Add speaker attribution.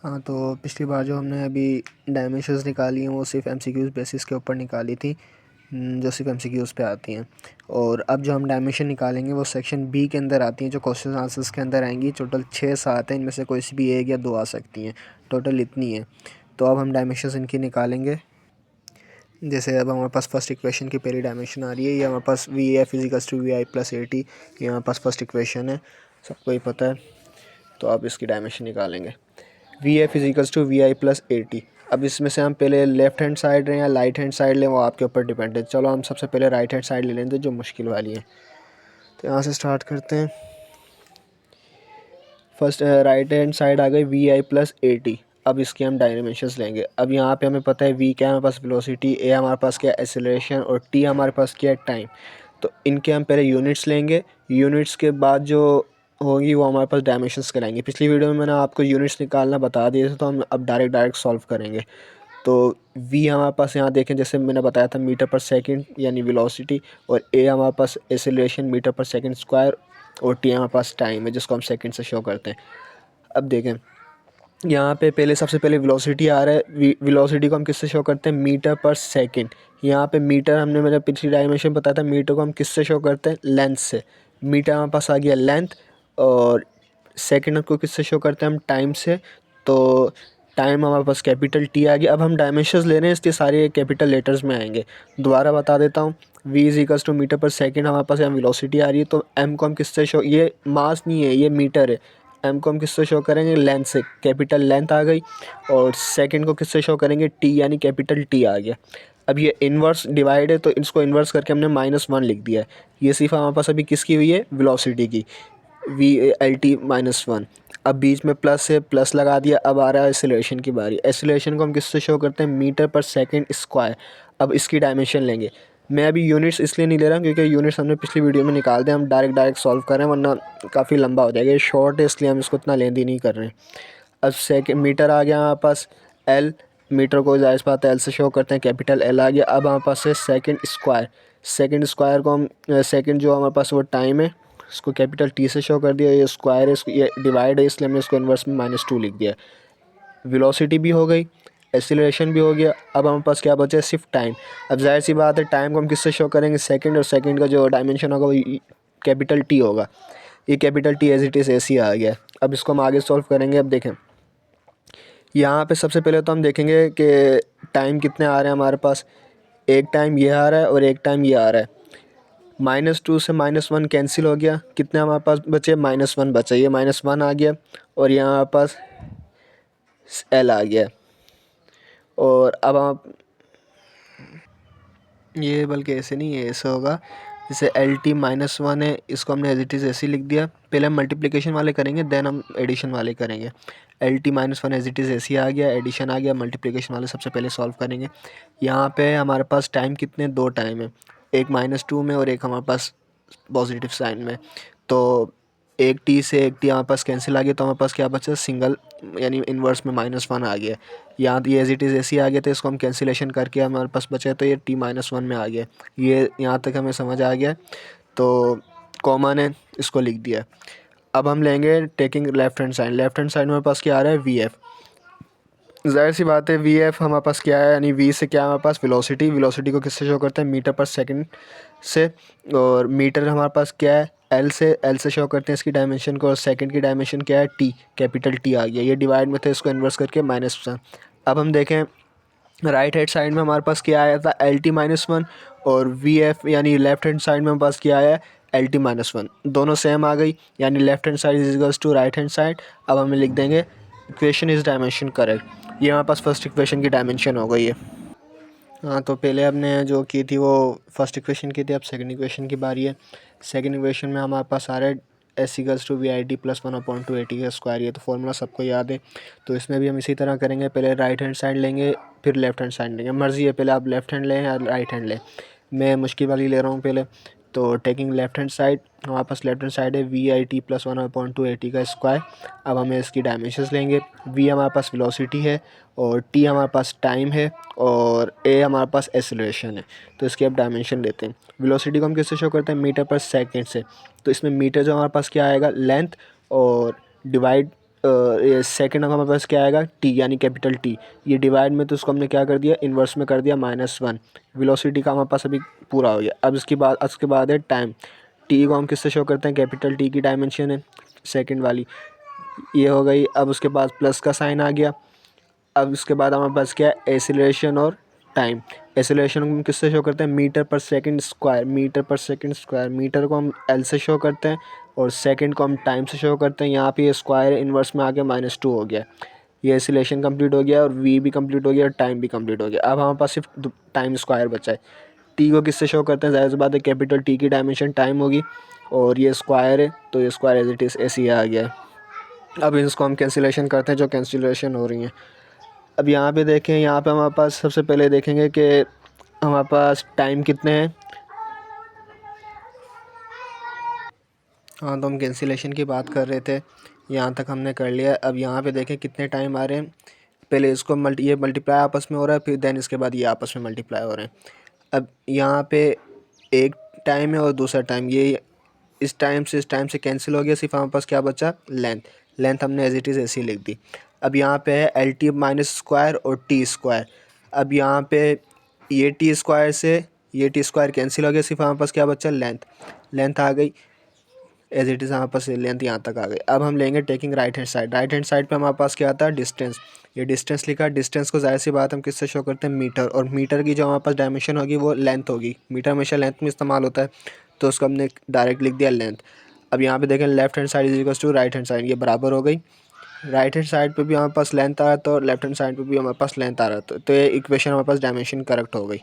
Speaker 1: हाँ, तो पिछली बार जो हमने अभी डायमेंशंस निकाली हैं वो सिर्फ एमसीक्यूज़ बेसिस के ऊपर निकाली थी, जो सिर्फ एमसीक्यूज़ पे आती हैं। और अब जो हम डायमेंशन निकालेंगे वो सेक्शन बी के अंदर आती हैं, जो क्वेश्चन आंसर्स के अंदर आएंगी। टोटल 6-7 हैं, इनमें से कोई सी भी 1 या 2 आ सकती हैं, टोटल इतनी है। तो अब हम डायमेंशंस इनकी निकालेंगे। जैसे अब हमारे पास फर्स्ट इक्वेशन की पहली डायमेंशन आ रही है, ये हमारे पास V F equals to we I plus A T, ये हमारे पास फर्स्ट इक्वेशन है, सबको ही पता है। तो अब इसकी डायमेंशन निकालेंगे। V F equals to we I plus A t. अब इसमें से हम पहले लेफ्ट हैंड साइड लें या राइट हैंड साइड लें, वो आपके ऊपर डिपेंड है। चलो हम सबसे पहले राइट हैंड साइड ले लेंगे, जो मुश्किल वाली है। तो यहाँ से स्टार्ट करते हैं। फर्स्ट राइट हैंड साइड आ गई वी आई प्लस ए टी। अब इसके हम डायमेंशंस लेंगे। अब यहाँ पे हमें पता है वी क्या है हमारे पास, वेलोसिटी, ए हमारे पास क्या है एक्सेलरेशन, और टी हमारे पास क्या है टाइम। तो इनके हम पहले यूनिट्स लेंगे, यूनिट्स के बाद जो होगी वो हमारे पास डायमेंशंस कराएंगे। पिछली वीडियो में मैंने आपको यूनिट्स निकालना बता दिए थे, तो हम अब डायरेक्ट सॉल्व करेंगे। तो वी हमारे पास यहाँ देखें, जैसे मैंने बताया था मीटर पर सेकंड यानी वेलोसिटी, और ए हमारे पास acceleration metre per second square, और टी हमारे पास टाइम है जिसको हम सेकंड से शो करते हैं। अब देखें यहाँ पे पहले सबसे पहले वेलोसिटी आ रहा है। वेलोसिटी को हम किससे शो करते हैं, मीटर पर सेकंड। यहाँ पे मीटर हमने मेरा पिछली डायमेंशन बताया था, मीटर को हम किससे शो करते हैं, लेंथ से। मीटर हमारे पास आ गया लेंथ, और सेकंड को किससे शो करते हैं हम, टाइम से। तो टाइम हमारे पास कैपिटल टी आ गया। अब हम डायमेंशंस ले रहे हैं, इसके सारे कैपिटल लेटर्स में आएंगे। दोबारा बता देता हूँ, v is equals to meter per second हमारे पास यहाँ वेलोसिटी आ रही है। तो एम को हम किससे शो, ये मास नहीं है ये मीटर है, एम को हम किससे शो करेंगे, लेंथ से। कैपिटल लेंथ आ गई। और सेकंड को किससे शो करेंगे, टी यानी कैपिटल टी आ गया। अब ये इन्वर्स डिवाइड है, तो इसको इन्वर्स करके हमने -1 लिख दिया है। ये सिर्फ हमारे पास अभी किसकी हुई है, वेलोसिटी की, वी एल टी -1। अब बीच में प्लस है, प्लस लगा दिया। अब आ रहा है एक्सेलरेशन की बारी। एक्सेलरेशन को हम किससे शो करते हैं, मीटर पर सेकंड स्क्वायर। अब इसकी डायमेंशन लेंगे। मैं अभी यूनिट्स इसलिए नहीं ले रहा क्योंकि यूनिट्स हमने पिछली वीडियो में निकाल दिए, हम डायरेक्ट सॉल्व कर रहे हैं, वरना काफ़ी लंबा हो जाएगा। ये शॉर्ट है इसलिए हम इसको इतना लेंदी नहीं कर रहे हैं। अब सेकंड मीटर आ गया हमारे पास, एल। मीटर को जाहिर सी बात है एल से शो करते हैं, कैपिटल एल आ गया। अब हमारे पास है सेकंड स्क्वायर। सेकंड स्क्वायर को हम सेकंड जो हमारे पास वो टाइम है, इसको कैपिटल टी से शो कर दिया। ये स्क्वायर है, ये डिवाइड है, इसलिए हमने इसको इन्वर्स में -2 लिख दिया। वेलोसिटी भी हो गई, एक्सीलरेशन भी हो गया। अब हमारे पास क्या बचा है, सिर्फ टाइम। अब जाहिर सी बात है टाइम को हम किससे शो करेंगे, सेकंड, और सेकंड का जो डायमेंशन होगा वो कैपिटल टी होगा। ये capital t as it is ऐसे आ गया। अब इसको हम आगे सॉल्व करेंगे। अब देखें यहाँ पे सबसे पहले तो हम देखेंगे कि टाइम कितने आ रहे हैं हमारे पास। एक टाइम ये आ रहा है और एक टाइम ये आ रहा है। -2 से -1 कैंसिल हो गया। कितने हमारे पास बचे, -1 बचा। ये -1 आ गया, और यहाँ हमारे पास एल आ गया। और अब आप ये बल्कि ऐसे नहीं है, ऐसे होगा जैसे एल टी -1 है, इसको हमने एज इट इज़ ऐसे ही लिख दिया। पहले हम मल्टीप्लिकेशन वाले करेंगे, देन हम एडिशन वाले करेंगे। L t -1 as it is ऐसे ही आ गया, एडिशन आ गया, मल्टीप्लिकेशन वाले सबसे पहले सॉल्व करेंगे। यहाँ पे हमारे पास टाइम कितने, 2 टाइम है, एक -2 में और एक हमारे पास पॉजिटिव साइन में। तो एक टी से एक टी हमारे पास कैंसिल आ गया, तो हमारे पास क्या बचा, सिंगल यानी इन्वर्स में -1 आ गया। यहाँ ये एज इट इज़ ऐसे ही आ गया, तो इसको हम कैंसिलेशन करके हमारे पास बचा है, तो ये t-1 में आ गया। ये यहाँ तक हमें समझ आ गया। तो कॉमन है, इसको लिख दिया। अब हम लेंगे taking left hand side. Left hand side में हमारे पास क्या आ रहा है, वी एफ। ज़ाहिर सी बात है वी एफ हमारे पास क्या है, यानी वी से क्या है हमारे पास, वेलोसिटी। वेलोसिटी को किससे शो करते हैं, मीटर पर सेकंड से। और मीटर हमारे पास क्या है, एल से। एल से शो करते हैं इसकी डायमेंशन को, और सेकंड की डायमेंशन क्या है, टी, कैपिटल टी आ गया। ये डिवाइड में थे, इसको इन्वर्स करके -1। अब हम देखें राइट हैंड साइड में हमारे पास क्या आया था, एल टी -1, और वी एफ यानी लेफ्ट हैंड साइड में हमारे पास क्या आया है, एल टी -1। दोनों सेम आ गई, यानी left hand side is equals to right hand side. अब हमें लिख देंगे इक्वेशन इज डायमेंशन करेक्ट। ये हमारे पास फर्स्ट इक्वेशन की डायमेंशन हो गई है। हाँ, तो पहले हमने जो की थी वो फर्स्ट इक्वेशन की थी, अब सेकंड इक्वेशन की बारी है। सेकंड इक्वेशन में हमारे पास आ रहा है s equals to we i t plus 1/2 का स्क्वायर। ये तो फॉर्मूला सबको याद है। तो इसमें भी हम इसी तरह करेंगे, पहले राइट हैंड साइड लेंगे, फिर लेफ्ट हैंड साइड लेंगे। मर्ज़ी है, पहले आप लेफ्ट हैंड लें या राइट हैंड लें। मैं मुश्किल वाली ले रहा हूँ पहले। तो टेकिंग लेफ्ट हैंड साइड, हमारे पास लेफ्ट हैंड साइड है वी आई टी प्लस 1/2 का स्क्वायर। अब हमें इसकी डायमेंशंस लेंगे। वी हमारे पास वेलोसिटी है, और टी हमारे पास टाइम है, और ए हमारे पास एक्सेलरेशन है। तो इसकी अब डायमेंशन लेते हैं। वेलोसिटी को हम किससे शो करते हैं, मीटर पर सेकंड से। तो इसमें मीटर जो हमारे पास क्या आएगा, लेंथ, और डिवाइड ये सेकंड हमारे पास क्या आएगा टी यानी कैपिटल टी। ये डिवाइड में तो उसको हमने क्या कर दिया इन्वर्स में कर दिया -1। वेलोसिटी का हमारे पास अभी पूरा हो गया। अब उसके बाद है टाइम। टी को हम किससे शो करते हैं कैपिटल टी की डायमेंशन है सेकंड वाली, ये हो गई। अब उसके बाद प्लस का साइन आ गया। अब उसके बाद हमारे पास क्या है एसिलेशन और टाइम। एसिलेशन को हम किससे शो करते हैं metre per second square. Metre को हम एल से शो करते हैं और सेकंड को हम टाइम से शो करते हैं। यहाँ पे ये स्क्वायर इन्वर्स में आके -2 हो गया। ये एसिलेशन कंप्लीट हो गया और वी भी कंप्लीट हो गया और टाइम भी कंप्लीट हो गया। अब हमारे पास सिर्फ टाइम स्क्वायर बचा है। टी को किससे शो करते हैं ज़ाहिर सी बात है कैपिटल टी की डायमेंशन टाइम होगी और ये स्क्वायर है तो ये स्क्वायर एज इट इज़ ऐसे ही आ गया है। अब इसको हम कैंसिलेशन करते हैं जो कैंसिलेशन हो रही हैं। अब यहाँ पे देखें, यहाँ पे हमारे पास सबसे पहले देखेंगे कि हमारे पास टाइम कितने हैं। हाँ तो हम कैंसिलेशन की बात कर रहे थे, यहाँ तक हमने कर लिया। अब यहाँ पे देखें कितने टाइम आ रहे हैं। पहले इसको ये मल्टीप्लाई आपस में हो रहा है, फिर देन इसके बाद ये आपस में मल्टीप्लाई हो रहे हैं। अब यहाँ पे एक टाइम है और दूसरा टाइम, ये इस टाइम से कैंसिल हो गया। सिर्फ हमारे पास क्या बचा लेंथ हमने एज इट इज़ ऐसी लिख दी। अब यहाँ पे है एल टी माइनस स्क्वायर और टी स्क्वायर। अब यहाँ पे ये टी स्क्वायर से ये टी स्क्वायर कैंसिल हो गया। सिर्फ हमारे पास क्या बचा लेंथ आ गई एज इट इज़। हमारे पास लेंथ यहाँ तक आ गई। अब हम लेंगे टेकिंग राइट हैंड साइड पे हमारे पास क्या आता है डिस्टेंस। ये डिस्टेंस लिखा, डिस्टेंस को ज़ाहिर सी बात हम किससे शो करते हैं मीटर, और मीटर की जो हमारे पास डायमेंशन होगी वो लेंथ होगी। मीटर हमेशा लेंथ में इस्तेमाल होता है तो उसको हमने डायरेक्ट लिख दिया लेंथ। अब यहाँ पे देखें left hand side is equal to right hand side, ये बराबर हो गई। राइट हैंड साइड पे भी हमारे पास लेंथ आ रहा था और लेफ्ट हैंड साइड पे भी हमारे पास लेंथ आ रहा था, तो ये इक्वेशन हमारे पास डायमेंशन करेक्ट हो गई।